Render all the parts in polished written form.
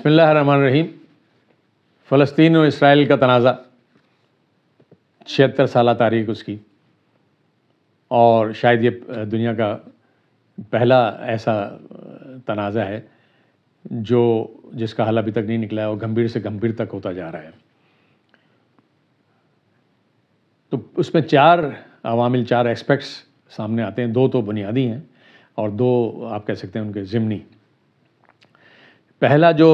بسم اللہ الرحمن الرحیم۔ فلسطین و اسرائیل کا تنازع 76 سالہ تاریخ اس کی، اور شاید یہ دنیا کا پہلا ایسا تنازع ہے جس کا حل ابھی تک نہیں نکلا ہے اور گمبھیر سے گمبھیر تک ہوتا جا رہا ہے۔ تو اس میں 4 عوامل، 4 ایسپیکٹس سامنے آتے ہیں۔ 2 تو بنیادی ہیں اور 2 آپ کہہ سکتے ہیں ان کے ضمنی۔ پہلا جو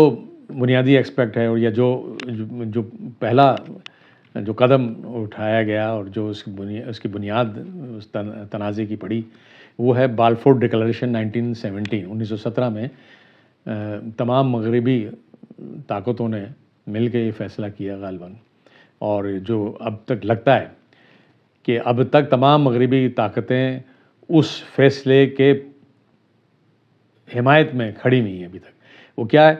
بنیادی ایسپیکٹ ہے، اور یا جو پہلا جو قدم اٹھایا گیا اور جو اس کی بنیاد اس تنازع کی پڑی، وہ ہے بالفور ڈکلریشن 1917 میں۔ تمام مغربی طاقتوں نے مل کے یہ فیصلہ کیا غالباً، اور جو اب تک لگتا ہے کہ اب تک تمام مغربی طاقتیں اس فیصلے کے حمایت میں کھڑی ہوئی ہیں ابھی تک۔ وہ کیا ہے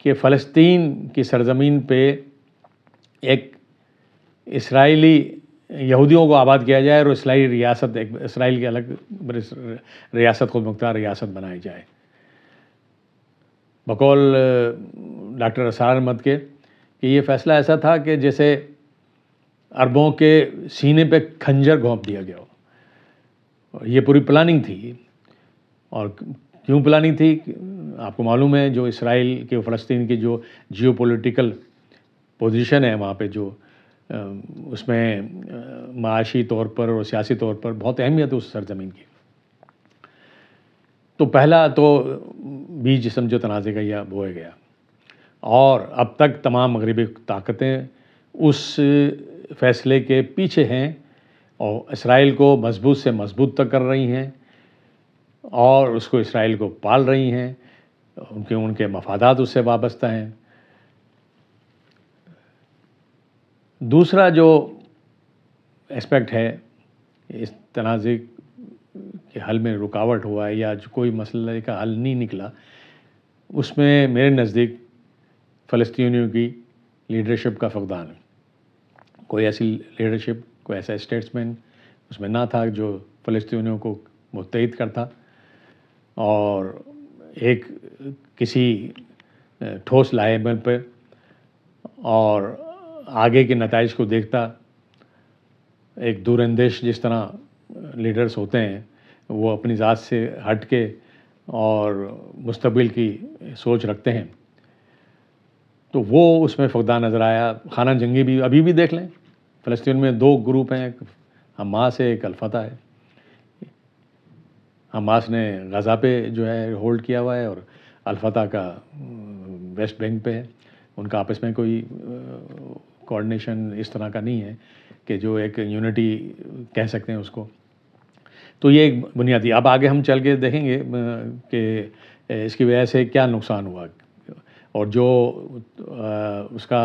کہ فلسطین کی سرزمین پہ ایک اسرائیلی یہودیوں کو آباد کیا جائے اور اسرائیلی ریاست، ایک اسرائیل کی الگ ریاست، خود مختار ریاست بنائی جائے۔ بقول ڈاکٹر اسرار احمد کے کہ یہ فیصلہ ایسا تھا کہ جیسے عربوں کے سینے پہ کھنجر گھونپ دیا گیا ہو۔ یہ پوری پلاننگ تھی۔ اور کیوں پلاننگ تھی؟ آپ کو معلوم ہے جو اسرائیل کے فلسطین کی جو جیو پولیٹیکل پوزیشن ہے وہاں پہ، جو اس میں معاشی طور پر اور سیاسی طور پر بہت اہمیت ہے اس سرزمین کی۔ تو پہلا تو بیج سمجھو تنازع کا یہ بویا گیا، اور اب تک تمام مغربی طاقتیں اس فیصلے کے پیچھے ہیں اور اسرائیل کو مضبوط سے مضبوط تک کر رہی ہیں، اور اس کو اسرائیل کو پال رہی ہیں، ان کے مفادات اس سے وابستہ ہیں۔ دوسرا جو اسپیکٹ ہے اس تنازع کے حل میں رکاوٹ ہوا ہے یا جو کوئی مسئلے کا حل نہیں نکلا، اس میں میرے نزدیک فلسطینیوں کی لیڈرشپ کا فقدان ہے۔ کوئی ایسی لیڈرشپ، کوئی ایسا اسٹیٹسمین اس میں نہ تھا جو فلسطینیوں کو متحد کرتا اور ایک کسی ٹھوس لائحہ پہ اور آگے کے نتائج کو دیکھتا۔ ایک دور اندیش جس طرح لیڈرز ہوتے ہیں، وہ اپنی ذات سے ہٹ کے اور مستقبل کی سوچ رکھتے ہیں، تو وہ اس میں فقدان نظر آیا۔ خانہ جنگی بھی ابھی بھی دیکھ لیں، فلسطین میں 2 گروپ ہیں، ایک حماس ہے، ایک الفتح ہے۔ حماس نے غزہ پہ جو ہے ہولڈ کیا ہوا ہے، اور الفتح کا ویسٹ بینک پہ ہے۔ ان کا آپس میں کوئی کوآرڈینیشن اس طرح کا نہیں ہے کہ جو ایک یونٹی کہہ سکتے ہیں اس کو۔ تو یہ ایک بنیادی۔ اب آگے ہم چل کے دیکھیں گے کہ اس کی وجہ سے کیا نقصان ہوا، اور جو اس کا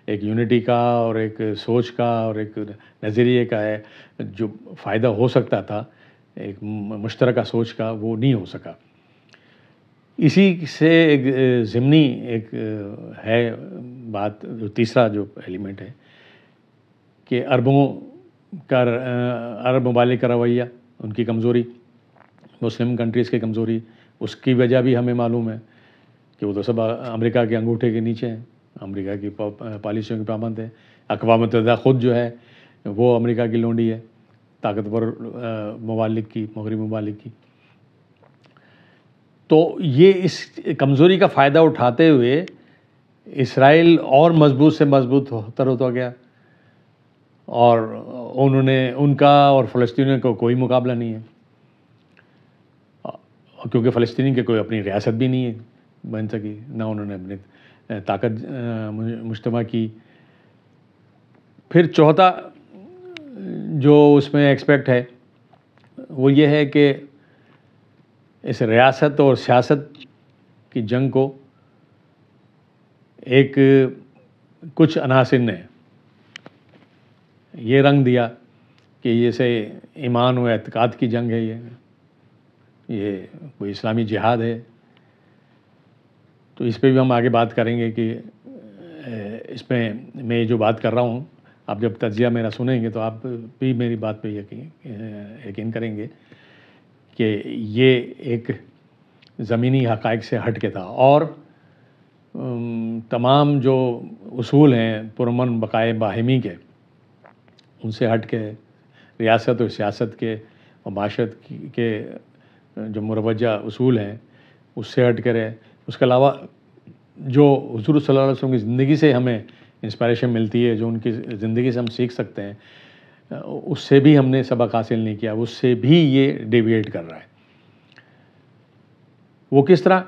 ایک یونٹی کا اور ایک سوچ کا اور ایک نظریے کا ہے جو فائدہ ہو سکتا تھا، ایک مشترکہ سوچ کا، وہ نہیں ہو سکا۔ اسی سے ایک ضمنی ایک ہے بات، جو تیسرا جو ایلیمنٹ ہے کہ عرب ممالک کا رویہ، ان کی کمزوری، مسلم کنٹریز کی کمزوری، اس کی وجہ بھی ہمیں معلوم ہے کہ وہ تو سب امریکہ کے انگوٹھے کے نیچے ہیں، امریکہ کی پالیسیوں کے پابند ہیں۔ اقوام متحدہ خود جو ہے وہ امریکہ کی لونڈی ہے، طاقتور ممالک کی، مغربی ممالک کی۔ تو یہ اس کمزوری کا فائدہ اٹھاتے ہوئے اسرائیل اور مضبوط سے مضبوط ہوتا گیا، اور انہوں نے ان کا اور فلسطینیوں کو کوئی مقابلہ نہیں ہے، کیونکہ فلسطینی کے کوئی اپنی ریاست بھی نہیں ہے بن سکی، نہ انہوں نے اپنی طاقت مجتمع کی۔ پھر چوتھا جو اس میں ایکسپیکٹ ہے وہ یہ ہے کہ اس ریاست اور سیاست کی جنگ کو ایک کچھ عناصر نے یہ رنگ دیا کہ جیسے ایمان و اعتقاد کی جنگ ہے، یہ کوئی اسلامی جہاد ہے۔ تو اس پہ بھی ہم آگے بات کریں گے کہ اس میں جو بات کر رہا ہوں، آپ جب تجزیہ میرا سنیں گے تو آپ بھی میری بات پہ یقین کریں گے کہ یہ ایک زمینی حقائق سے ہٹ کے تھا، اور تمام جو اصول ہیں پرامن بقائے باہمی کے، ان سے ہٹ کے ریاست اور سیاست کے اور معاشرت کے جو مروجہ اصول ہیں اس سے ہٹ کرے. اس کے علاوہ جو حضور صلی اللہ علیہ وسلم کی زندگی سے ہمیں انسپائریشن ملتی ہے، جو ان کی زندگی سے ہم سیکھ سکتے ہیں، اس سے بھی ہم نے سبق حاصل نہیں کیا، اس سے بھی یہ ڈیویٹ کر رہا ہے. وہ کس طرح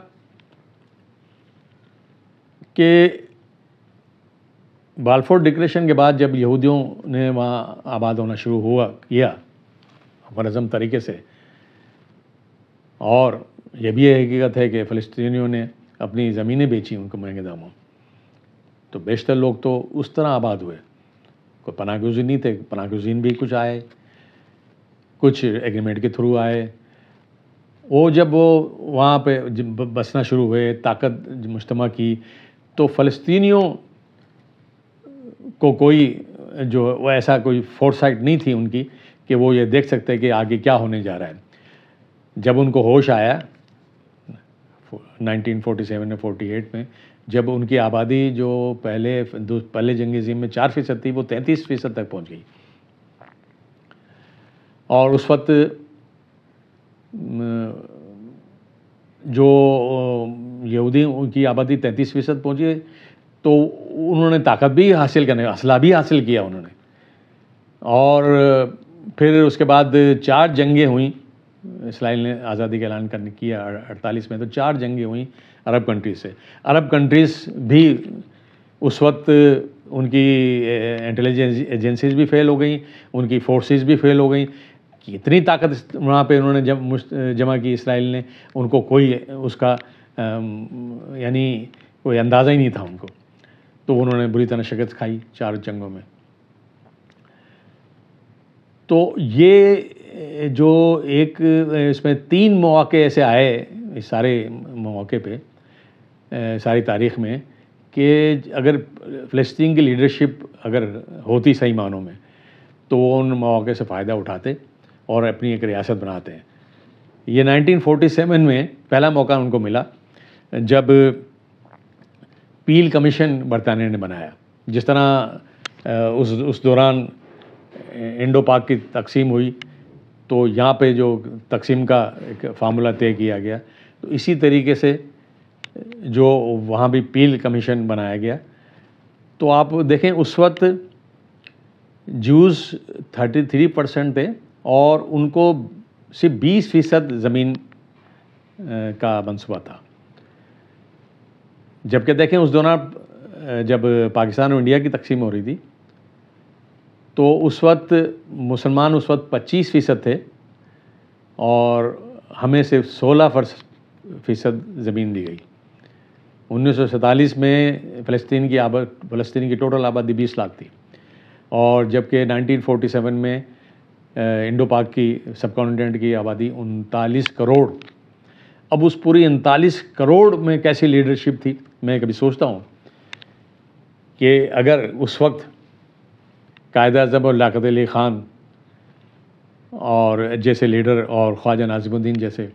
کہ بالفور ڈکلیریشن کے بعد جب یہودیوں نے وہاں آباد ہونا شروع کیا منظم طریقے سے، اور یہ بھی حقیقت ہے کہ فلسطینیوں نے اپنی زمینیں بیچی ان کو مہنگے داموں، تو بیشتر لوگ تو اس طرح آباد ہوئے. کوئی پناہ گزین نہیں تھے، پناہ گزین بھی کچھ آئے، کچھ ایگریمنٹ کے تھرو آئے. وہ جب وہ وہاں پہ بسنا شروع ہوئے، طاقت مجتمع کی، تو فلسطینیوں کو کوئی جو وہ ایسا کوئی فورسائٹ نہیں تھی ان کی کہ وہ یہ دیکھ سکتے کہ آگے کیا ہونے جا رہا ہے. جب ان کو ہوش آیا 1947 میں 48 میں، جب ان کی آبادی جو پہلے جنگ عظیم میں 4% تھی، وہ 33% تک پہنچ گئی. اور اس وقت جو یہودی ان کی آبادی 33% پہنچی، تو انہوں نے طاقت بھی حاصل کرنے، اسلحہ بھی حاصل کیا انہوں نے. اور پھر اس کے بعد 4 جنگیں ہوئیں. اسرائیل نے آزادی کا اعلان کیا 48 میں، تو 4 جنگیں ہوئیں عرب کنٹریز سے. عرب کنٹریز بھی اس وقت ان کی انٹیلیجنس ایجنسیز بھی فیل ہو گئیں، ان کی فورسز بھی فیل ہو گئیں. اتنی طاقت وہاں پہ انہوں نے جمع کی اسرائیل نے، ان کو کوئی اس کا یعنی کوئی اندازہ ہی نہیں تھا ان کو. تو انہوں نے بری طرح شکست کھائی 4 جنگوں میں. تو یہ جو ایک اس میں 3 مواقع ایسے آئے اس سارے مواقع پہ ساری تاریخ میں، کہ اگر فلسطین کی لیڈرشپ اگر ہوتی صحیح معنوں میں، تو وہ ان مواقع سے فائدہ اٹھاتے اور اپنی ایک ریاست بناتے ہیں. یہ 1947 میں پہلا موقع ان کو ملا جب پیل کمیشن برطانیہ نے بنایا. جس طرح اس دوران انڈو پاک کی تقسیم ہوئی، تو یہاں پہ جو تقسیم کا ایک فارمولہ طے کیا گیا، تو اسی طریقے سے جو وہاں بھی پیل کمیشن بنایا گیا. تو آپ دیکھیں اس وقت جوز 33% تھے اور ان کو صرف 20% زمین کا منصوبہ تھا. جبکہ دیکھیں اس دوران جب پاکستان اور انڈیا کی تقسیم ہو رہی تھی، تو اس وقت مسلمان اس وقت 25% تھے اور ہمیں صرف 16% زمین دی گئی. 1947 میں فلسطین کی ٹوٹل آبادی 20 لاکھ تھی، اور جبکہ 1947 میں انڈو پاک کی سب کانٹیننٹ کی آبادی 39 کروڑ. اب اس پوری 39 کروڑ میں کیسی لیڈرشپ تھی. میں کبھی سوچتا ہوں کہ اگر اس وقت قائد اعظم اور لیاقت علی خان اور جیسے لیڈر اور خواجہ ناظم الدین جیسے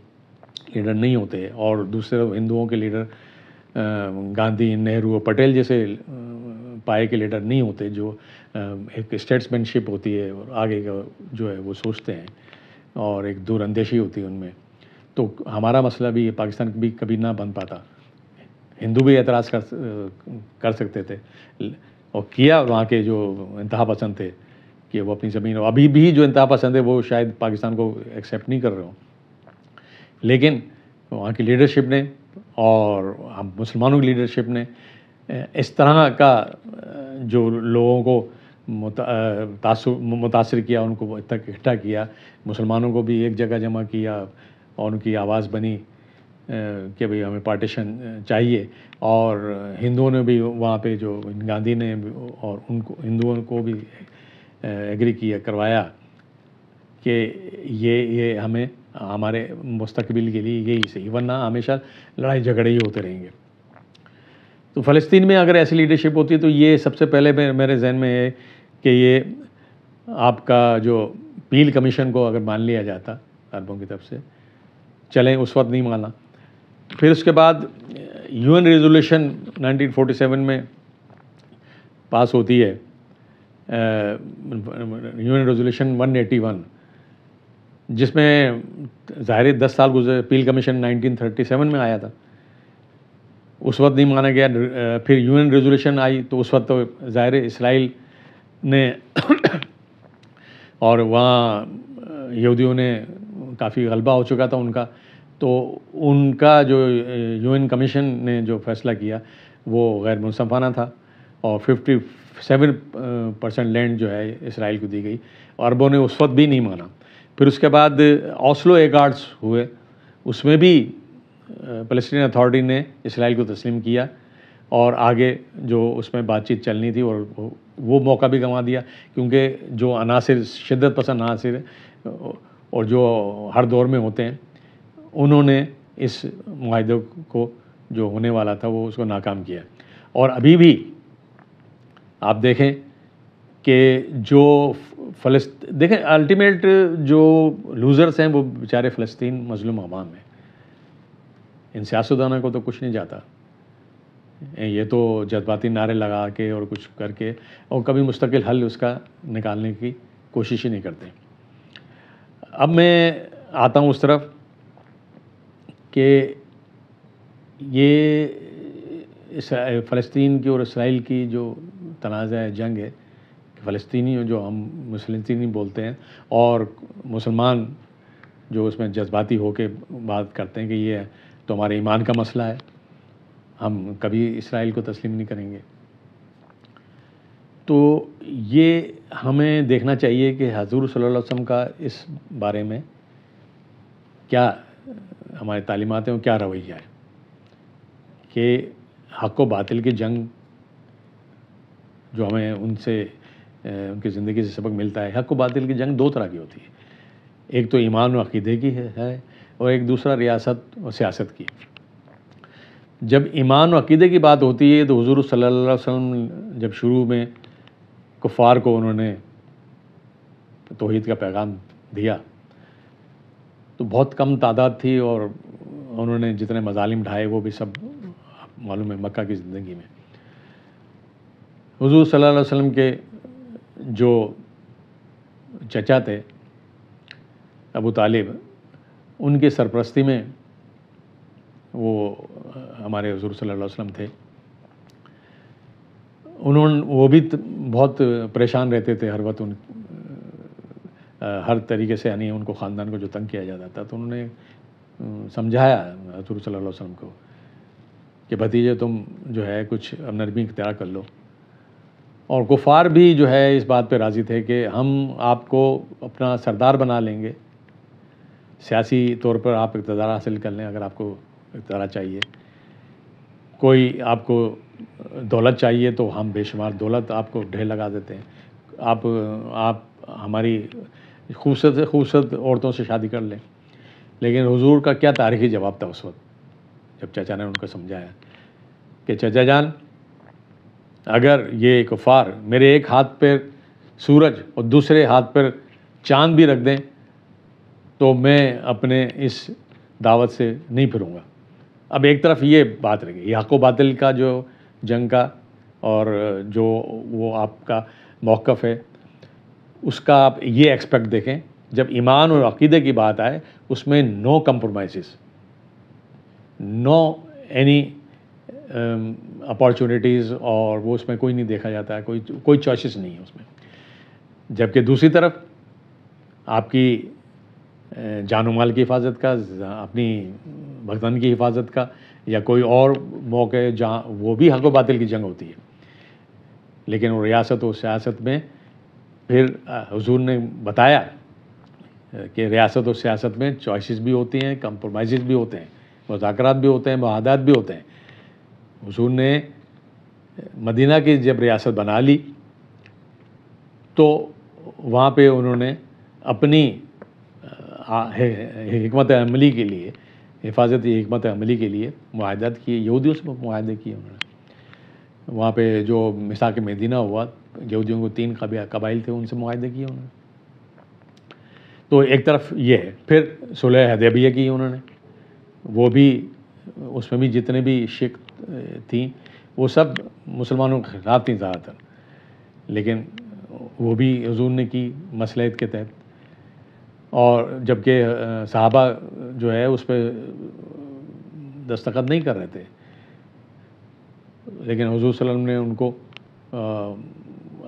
لیڈر نہیں ہوتے، اور دوسرے ہندوؤں کے لیڈر گاندھی، نہرو اور پٹیل جیسے پائے کے لیڈر نہیں ہوتے، جو ایک اسٹیٹسمین شپ ہوتی ہے اور آگے کا جو ہے وہ سوچتے ہیں اور ایک دور اندیشی ہوتی ہے ان میں، تو ہمارا مسئلہ بھی پاکستان بھی کبھی نہ بن پاتا. ہندو بھی اعتراض کر سکتے تھے، اور کیا وہاں کے جو انتہا پسند تھے کہ وہ اپنی زمین، ابھی بھی جو انتہا پسند ہے وہ شاید پاکستان کو ایکسیپٹ نہیں کر رہے ہوں. لیکن وہاں کی لیڈرشپ نے اور ہم مسلمانوں کی لیڈرشپ نے اس طرح کا جو لوگوں کو متاثر کیا، ان کو تک اکٹھا کیا، مسلمانوں کو بھی ایک جگہ جمع کیا اور ان کی آواز بنی کہ بھئی ہمیں پارٹیشن چاہیے. اور ہندوؤں نے بھی وہاں پہ جو گاندھی نے اور ان کو ہندوؤں کو بھی ایگری کروایا کہ یہ ہمیں ہمارے مستقبل کے لیے یہی صحیح، ورنہ ہمیشہ لڑائی جھگڑے ہی ہوتے رہیں گے. تو فلسطین میں اگر ایسی لیڈرشپ ہوتی ہے تو یہ سب سے پہلے میرے ذہن میں ہے کہ یہ آپ کا جو پیل کمیشن کو اگر مان لیا جاتا عربوں کی طرف سے، چلیں اس وقت نہیں مانا. پھر اس کے بعد UN ریزولوشن 1947 میں پاس ہوتی ہے، UN ریزولوشن 181، جس میں ظاہر 10 سال گزرے، اپیل کمیشن 1937 میں آیا تھا، اس وقت نہیں مانا گیا. پھر UN ریزولوشن آئی تو اس وقت تو ظاہر اسرائیل نے اور وہاں یہودیوں نے کافی غلبہ ہو چکا تھا ان کا، تو ان کا جو UN کمیشن نے جو فیصلہ کیا وہ غیر منصفانہ تھا، اور 57% لینڈ جو ہے اسرائیل کو دی گئی. عربوں نے اس وقت بھی نہیں مانا. پھر اس کے بعد اوسلو ایکارڈز ہوئے، اس میں بھی فلسطین اتھارٹی نے اسرائیل کو تسلیم کیا، اور آگے جو اس میں بات چیت چلنی تھی اور وہ موقع بھی گنوا دیا، کیونکہ جو عناصر شدت پسند عناصر اور جو ہر دور میں ہوتے ہیں، انہوں نے اس معاہدے کو جو ہونے والا تھا وہ اس کو ناکام کیا. اور ابھی بھی آپ دیکھیں کہ جو دیکھیں الٹیمیٹ جو لوزرس ہیں وہ بیچارے فلسطین مظلوم عوام ہیں. ان سیاستدانوں کو تو کچھ نہیں جاتا، یہ تو جذباتی نعرے لگا کے اور کچھ کر کے، اور کبھی مستقل حل اس کا نکالنے کی کوشش ہی نہیں کرتے. اب میں آتا ہوں اس طرف کہ یہ فلسطین کی اور اسرائیل کی جو تنازع جنگ ہے، فلسطینی جو ہم فلسطینی بولتے ہیں، اور مسلمان جو اس میں جذباتی ہو کے بات کرتے ہیں کہ یہ تو ہمارے ایمان کا مسئلہ ہے، ہم کبھی اسرائیل کو تسلیم نہیں کریں گے. تو یہ ہمیں دیکھنا چاہیے کہ حضور صلی اللہ علیہ وسلم کا اس بارے میں کیا ہماری تعلیمات ہیں اور کیا رویہ ہے، کہ حق و باطل کی جنگ جو ہمیں ان سے ان کی زندگی سے سبق ملتا ہے. حق و باطل کی جنگ دو طرح کی ہوتی ہے، ایک تو ایمان و عقیدے کی ہے اور ایک دوسرا ریاست اور سیاست کی. جب ایمان و عقیدے کی بات ہوتی ہے تو حضور صلی اللہ علیہ وسلم جب شروع میں کفار کو انہوں نے توحید کا پیغام دیا تو بہت کم تعداد تھی، اور انہوں نے جتنے مظالم ڈھائے وہ بھی سب معلوم ہے مکہ کی زندگی میں. حضور صلی اللہ علیہ وسلم کے جو چچا تھے ابو طالب، ان کی سرپرستی میں وہ ہمارے حضور صلی اللہ علیہ وسلم تھے. وہ بھی بہت پریشان رہتے تھے ہر وقت، ہر طریقے سے، یعنی ان کو خاندان کو جو تنگ کیا جاتا تھا، تو انہوں نے سمجھایا حضور صلی اللہ علیہ وسلم کو کہ بھتیجے تم جو ہے کچھ نرمی اختیار کر لو. اور کفار بھی جو ہے اس بات پہ راضی تھے کہ ہم آپ کو اپنا سردار بنا لیں گے، سیاسی طور پر آپ اقتدار حاصل کر لیں اگر آپ کو اقتدار چاہیے، کوئی آپ کو دولت چاہیے تو ہم بے شمار دولت آپ کو ڈھیر لگا دیتے ہیں، آپ ہماری خوبصورت سے خوبصورت عورتوں سے شادی کر لیں. لیکن حضور کا کیا تاریخی جواب تھا اس وقت جب چچا نے ان کو سمجھایا کہ چچا جان، اگر یہ کفار میرے ایک ہاتھ پر سورج اور دوسرے ہاتھ پر چاند بھی رکھ دیں تو میں اپنے اس دعوت سے نہیں پھروں گا. اب ایک طرف یہ بات رہ گئی، یہ حق و باطل کا جو جنگ کا اور جو وہ آپ کا موقف ہے، اس کا آپ یہ ایکسپیکٹ دیکھیں. جب ایمان اور عقیدے کی بات آئے اس میں نو کمپرومائزز، نو اینی اپارچونیٹیز، اور وہ اس میں کوئی نہیں دیکھا جاتا ہے، کوئی چوائسز نہیں ہے اس میں. جبکہ دوسری طرف آپ کی جان و مال کی حفاظت کا، اپنی بدن کی حفاظت کا، یا کوئی اور موقع جہاں وہ بھی حق و باطل کی جنگ ہوتی ہے. لیکن وہ ریاست و سیاست میں پھر حضور نے بتایا کہ ریاست و سیاست میں چوائسز بھی ہوتی ہیں، کمپرومائزز بھی ہوتے ہیں، مذاکرات بھی ہوتے ہیں، معاہدات بھی ہوتے ہیں. حضور نے مدینہ کی جب ریاست بنا لی تو وہاں پہ انہوں نے اپنی حکمت عملی کے لیے، حفاظتی حکمت عملی کے لیے معاہدات کیے، یہودیوں سے معاہدے کیے انہوں نے. وہاں پہ جو میثاق مدینہ ہوا، یہودیوں کو 3 قبائل تھے، ان سے معاہدے کیے انہوں نے. تو ایک طرف یہ ہے. پھر صلح حدیبیہ کی انہوں نے، وہ بھی اس میں بھی جتنے بھی شیخ تھیں وہ سب مسلمانوں کے خلاف تھیں زیادہ تر، لیکن وہ بھی حضور نے کی مصلحت کے تحت، اور جبکہ صحابہ جو ہے اس پہ دستخط نہیں کر رہے تھے، لیکن حضور صلی اللہ علیہ وسلم نے ان کو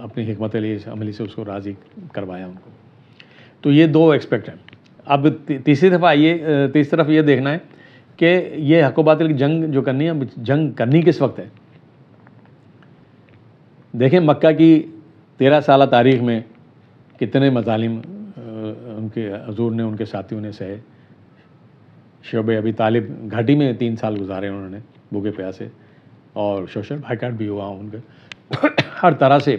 اپنی حکمت عملی سے اس کو راضی کروایا ان کو۔ تو یہ دو ایکسپیکٹ ہیں۔ اب تیسری طرف یہ دیکھنا ہے کہ یہ حق و باطل کی جنگ جو کرنی ہے، جنگ کرنی کس وقت ہے؟ دیکھیں مکہ کی 13 سالہ تاریخ میں کتنے مظالم ان کے حضور نے، ان کے ساتھیوں نے سہے۔ شعب ابی طالب گھاٹی میں 3 سال گزارے انہوں نے بھوکے پیاسے، اور سوشل بائیکاٹ بھی ہوا ان کے، ہر طرح سے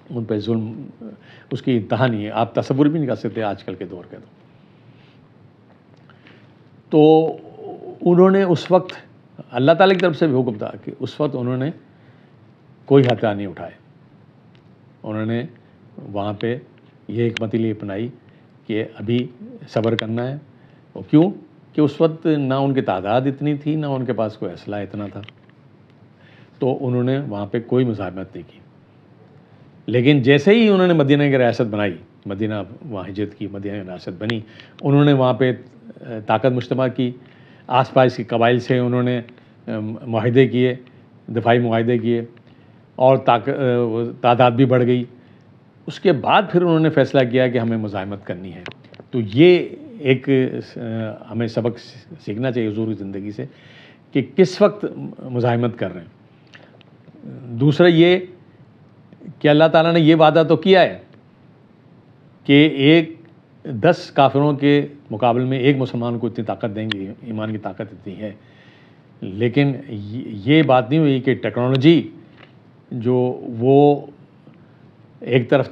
ان پہ ظلم، اس کی انتہا نہیں ہے، آپ تصور بھی نہیں کر سکتے آج کل کے دور کے۔ تو انہوں نے اس وقت اللہ تعالیٰ کی طرف سے بھی حکم تھا کہ اس وقت انہوں نے کوئی ہتھیار نہیں اٹھائے، انہوں نے وہاں پہ یہ حکمت عملی اپنائی کہ ابھی صبر کرنا ہے۔ اور کیوں کہ اس وقت نہ ان کی تعداد اتنی تھی، نہ ان کے پاس کوئی اسلحہ اتنا تھا، تو انہوں نے وہاں پہ کوئی مزاحمت نہیں کی۔ لیکن جیسے ہی انہوں نے مدینہ کی ریاست بنائی، مدینہ وہاں ہجرت کی، مدینہ کی ریاست بنی، انہوں نے وہاں پہ طاقت مجتمع کی، آس پاس کے قبائل سے انہوں نے معاہدے کیے، دفاعی معاہدے کیے، اور تعداد بھی بڑھ گئی۔ اس کے بعد پھر انہوں نے فیصلہ کیا کہ ہمیں مزاحمت کرنی ہے۔ تو یہ ایک ہمیں سبق سیکھنا چاہیے حضور کی زندگی سے کہ کس وقت مزاحمت کر رہے ہیں۔ دوسرا یہ کہ اللہ تعالیٰ نے یہ وعدہ تو کیا ہے کہ 10 کافروں کے مقابلے میں ایک مسلمان کو اتنی طاقت دیں گے، ایمان کی طاقت اتنی ہے، لیکن یہ بات نہیں ہوئی کہ ٹیکنالوجی جو وہ ایک طرف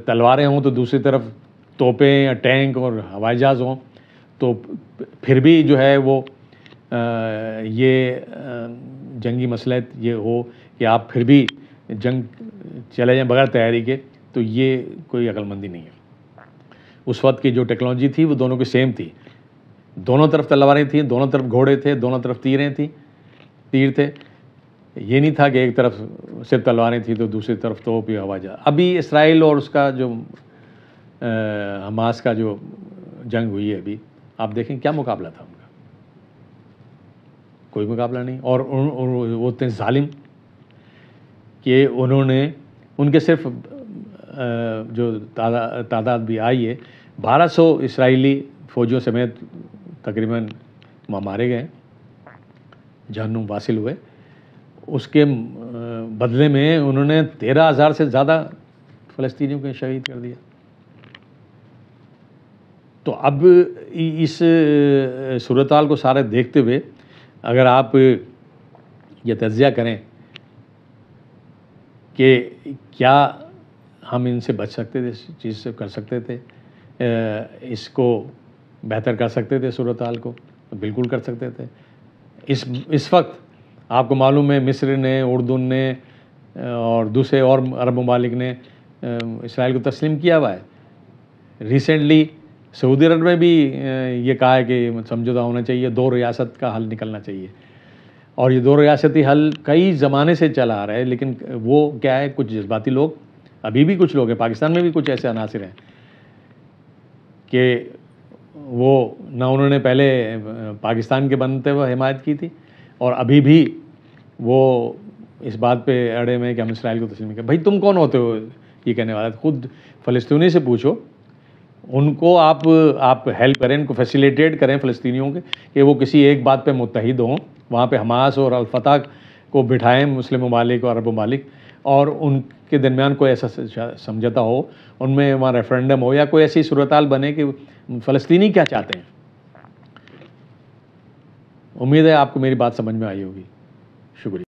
تلواریں ہوں تو دوسری طرف توپیں یا ٹینک اور ہوائی جہاز ہوں، تو پھر بھی جو ہے وہ یہ جنگی مصلحت یہ ہو کہ آپ پھر بھی جنگ چلے جائیں بغیر تیاری کے، تو یہ کوئی عقل مندی نہیں ہے۔ اس وقت کی جو ٹیکنالوجی تھی وہ دونوں کی سیم تھی، دونوں طرف تلواریں تھیں، دونوں طرف گھوڑے تھے، دونوں طرف تیر تھے۔ یہ نہیں تھا کہ ایک طرف صرف تلواریں تھیں تو دوسری طرف توپ یا ہوائی جہاز۔ ابھی اسرائیل اور اس کا جو حماس کا جو جنگ ہوئی ہے، ابھی آپ دیکھیں کیا مقابلہ تھا ان کا، کوئی مقابلہ نہیں۔ اور وہ اتنے ظالم کہ انہوں نے ان کے صرف جو تعداد بھی آئی ہے، 1200 اسرائیلی فوجیوں سمیت تقریباً مارے گئے، جہنم واصل ہوئے۔ اس کے بدلے میں انہوں نے 13,000 سے زیادہ فلسطینیوں کو شہید کر دیا۔ تو اب اس صورتحال کو سارے دیکھتے ہوئے اگر آپ یہ تجزیہ کریں کہ کیا ہم ان سے بچ سکتے تھے، اس چیز سے کر سکتے تھے، اس کو بہتر کر سکتے تھے صورتحال کو، بالکل کر سکتے تھے۔ اس وقت آپ کو معلوم ہے مصر نے، اردن نے اور دوسرے اور عرب ممالک نے اسرائیل کو تسلیم کیا ہوا ہے۔ ریسنٹلی سعودی عرب میں بھی یہ کہا ہے کہ سمجھوتہ ہونا چاہیے، 2 ریاست کا حل نکلنا چاہیے، اور یہ 2 ریاستی حل کئی زمانے سے چلا آ رہا ہے، لیکن وہ کیا ہے، کچھ جذباتی لوگ، ابھی بھی کچھ لوگ ہیں، پاکستان میں بھی کچھ ایسے عناصر ہیں کہ وہ نہ انہوں نے پہلے پاکستان کے بنتے ہوئے حمایت کی تھی، اور ابھی بھی وہ اس بات پہ اڑے ہوئے ہیں کہ ہم اسرائیل کو تسلیم کریں۔ بھائی تم کون ہوتے ہو یہ کہنے والا؟ خود فلسطینی سے پوچھو، ان کو آپ ہیلپ کریں، ان کو فیسیلیٹیٹ کریں فلسطینیوں کے کہ وہ کسی ایک بات پہ متحد ہوں، وہاں پہ حماس اور الفتح کو بٹھائیں، مسلم ممالک اور عرب ممالک، اور ان کے درمیان کوئی ایسا سمجھوتہ ہو، ان میں وہاں ریفرنڈم ہو، یا کوئی ایسی صورتحال بنے کہ فلسطینی کیا چاہتے ہیں۔ امید ہے آپ کو میری بات سمجھ میں آئی ہوگی۔ شکریہ۔